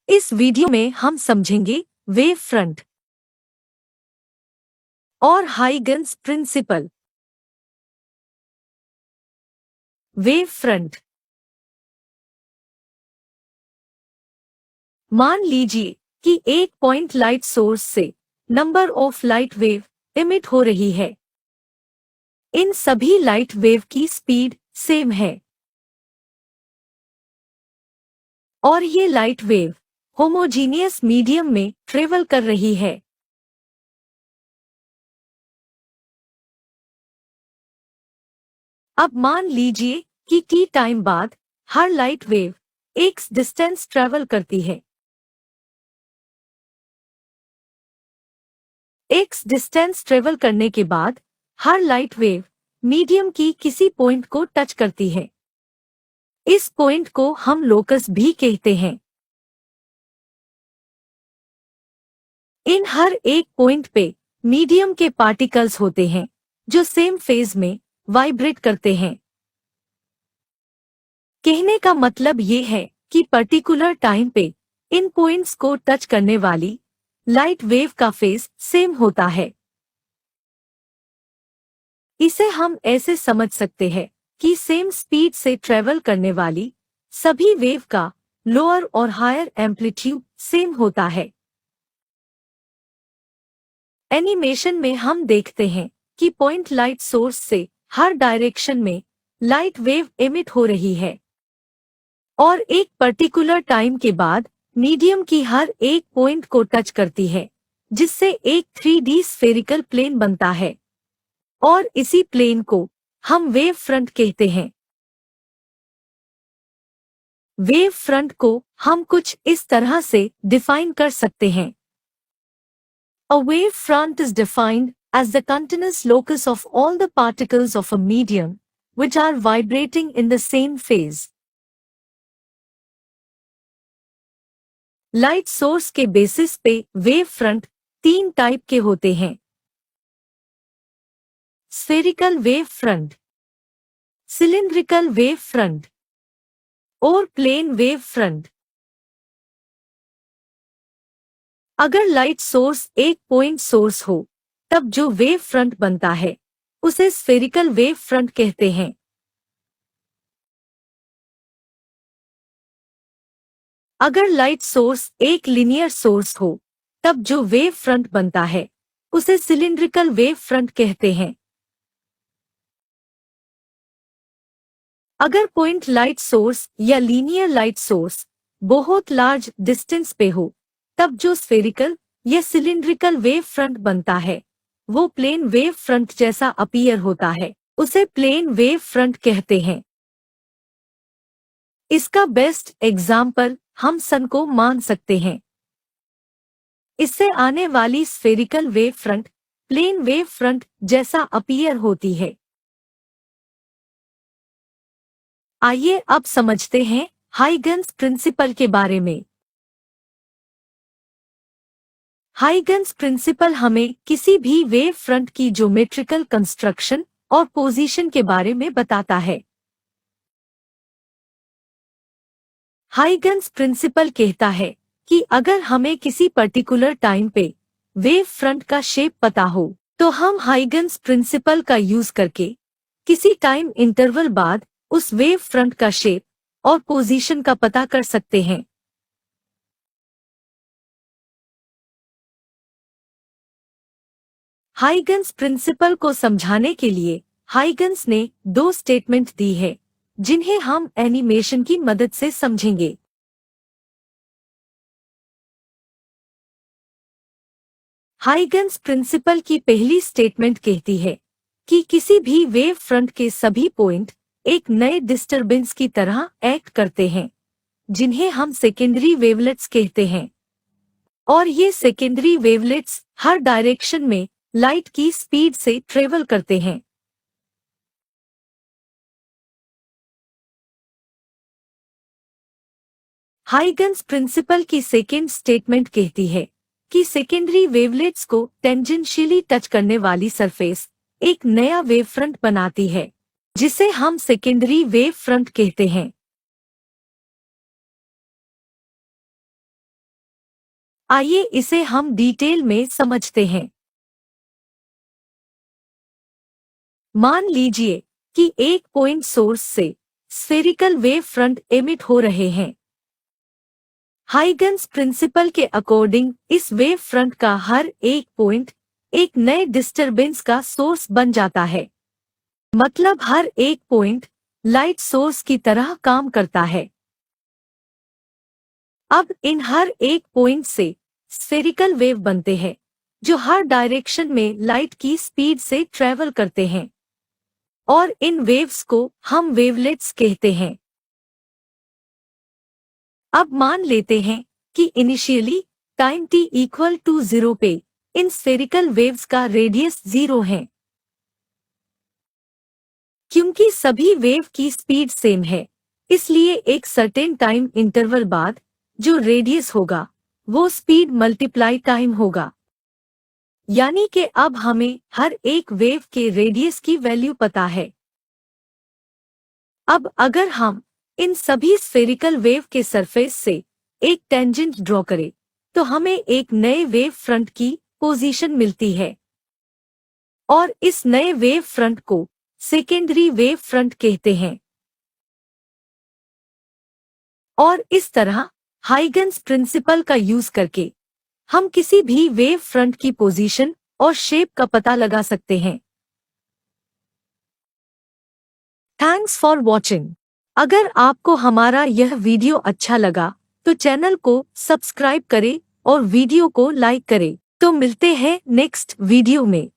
इस वीडियो में हम समझेंगे वेव फ्रंट और हाइगन्स प्रिंसिपल। Wave front. मान लीजिए कि एक पॉइंट लाइट सोर्स से number of light wave emit हो रही है। इन सभी लाइट वेव की स्पीड सेम है और ये लाइट वेव होमोजीनियस मीडियम में ट्रेवल कर रही है। अब मान लीजिए कि टी टाइम बाद हर light wave x distance travel करती है। एक्स डिस्टेंस ट्रेवल करने के बाद हर लाइट वेव मीडियम की किसी पॉइंट को टच करती है। इस पॉइंट को हम लोकस भी कहते हैं। इन हर एक पॉइंट पे मीडियम के पार्टिकल्स होते हैं जो सेम फेज में वाइब्रेट करते हैं। कहने का मतलब ये है कि पर्टिकुलर टाइम पे इन पॉइंट्स को टच करने वाली लाइट वेव का फेज सेम होता है। इसे हम ऐसे समझ सकते हैं कि सेम स्पीड से ट्रेवल करने वाली सभी वेव का लोअर और हायर एम्पलीट्यूड सेम होता है। एनिमेशन में हम देखते हैं कि पॉइंट लाइट सोर्स से हर डायरेक्शन में लाइट वेव एमिट हो रही है और एक पर्टिकुलर टाइम के बाद मीडियम की हर एक पॉइंट को टच करती है, जिससे एक 3D स्फेरिकल प्लेन बनता है और इसी प्लेन को हम वेव फ्रंट कहते हैं। वेव फ्रंट को हम कुछ इस तरह से डिफाइन कर सकते हैं। A wave front is defined as the continuous locus of all the particles of a medium which are vibrating in the same phase. Light source के बेसिस पे वेव फ्रंट तीन टाइप के होते हैं: spherical wave front, cylindrical wave front और plane wave front. अगर light source एक point source हो तब जो वेव फ्रंट बनता है उसे स्फेरिकल वेव फ्रंट कहते हैं। अगर लाइट सोर्स एक लीनियर सोर्स हो तब जो वेव फ्रंट बनता है उसे सिलिंड्रिकल वेव फ्रंट कहते हैं। अगर पॉइंट लाइट सोर्स या लीनियर लाइट सोर्स बहुत लार्ज डिस्टेंस पे हो तब जो स्फेरिकल या सिलिंड्रिकल वेव फ्रंट बनता है वो प्लेन वेव फ्रंट जैसा अपीयर होता है, उसे प्लेन वेव फ्रंट कहते हैं। इसका बेस्ट एग्जाम्पल हम सन को मान सकते हैं। इससे आने वाली spherical wave front plane wave front जैसा अपीयर होती है। आइए अब समझते हैं हाइगन्स प्रिंसिपल के बारे में। हाइगन्स प्रिंसिपल हमें किसी भी वेव फ्रंट की ज्योमेट्रिकल कंस्ट्रक्शन और पोजीशन के बारे में बताता है। हाइगन्स प्रिंसिपल कहता है कि अगर हमें किसी पर्टिकुलर टाइम पे वेव फ्रंट का शेप पता हो तो हम हाइगन्स प्रिंसिपल का यूज करके किसी टाइम इंटरवल बाद उस वेव फ्रंट का शेप और पोजीशन का पता कर सकते हैं। हाइगन्स प्रिंसिपल को समझाने के लिए हाइगन्स ने दो स्टेटमेंट दी है जिन्हें हम एनिमेशन की मदद से समझेंगे। हाइगन्स प्रिंसिपल की पहली स्टेटमेंट कहती है कि किसी भी वेव फ्रंट के सभी पॉइंट एक नए डिस्टरबेंस की तरह एक्ट करते हैं जिन्हें हम सेकेंडरी वेवलेट्स कहते हैं और ये सेकेंडरी वेवलेट्स हर डायरेक्शन में लाइट की स्पीड से ट्रेवल करते हैं। हाइगन्स प्रिंसिपल की सेकेंड स्टेटमेंट कहती है कि सेकेंडरी वेवलेट्स को टेंजेंशियली टच करने वाली सरफेस एक नया वेव फ्रंट बनाती है जिसे हम सेकेंडरी वेव फ्रंट कहते हैं। आइए इसे हम डिटेल में समझते हैं। मान लीजिए कि एक पॉइंट सोर्स से स्फेरिकल वेव फ्रंट एमिट हो रहे हैं। हाइगन्स प्रिंसिपल के अकॉर्डिंग इस वेव फ्रंट का हर एक पॉइंट एक नए डिस्टरबेंस का सोर्स बन जाता है। मतलब हर एक पॉइंट लाइट सोर्स की तरह काम करता है। अब इन हर एक पॉइंट से स्फेरिकल वेव बनते हैं जो हर डायरेक्शन में लाइट की स्पीड से ट्रेवल करते हैं और इन वेव्स को हम वेवलेट्स कहते हैं। अब मान लेते हैं कि initially time t equal to 0 पे इन स्फेरिकल वेव्स का रेडियस 0 है। क्योंकि सभी वेव की स्पीड सेम है, इसलिए एक सर्टेन टाइम इंटरवल बाद जो रेडियस होगा वो स्पीड मल्टीप्लाई टाइम होगा। यानी कि अब हमें हर एक वेव के रेडियस की वैल्यू पता है। अब अगर हम इन सभी स्फेरिकल वेव के सरफेस से एक टेंजेंट ड्रॉ करें तो हमें एक नए वेव फ्रंट की पोजीशन मिलती है और इस नए वेव फ्रंट को सेकेंडरी वेव फ्रंट कहते हैं। और इस तरह हाइगन्स प्रिंसिपल का यूज करके हम किसी भी वेव फ्रंट की पोजीशन और शेप का पता लगा सकते हैं। Thanks for watching. अगर आपको हमारा यह वीडियो अच्छा लगा तो चैनल को सब्सक्राइब करें और वीडियो को लाइक करें। तो मिलते हैं नेक्स्ट वीडियो में।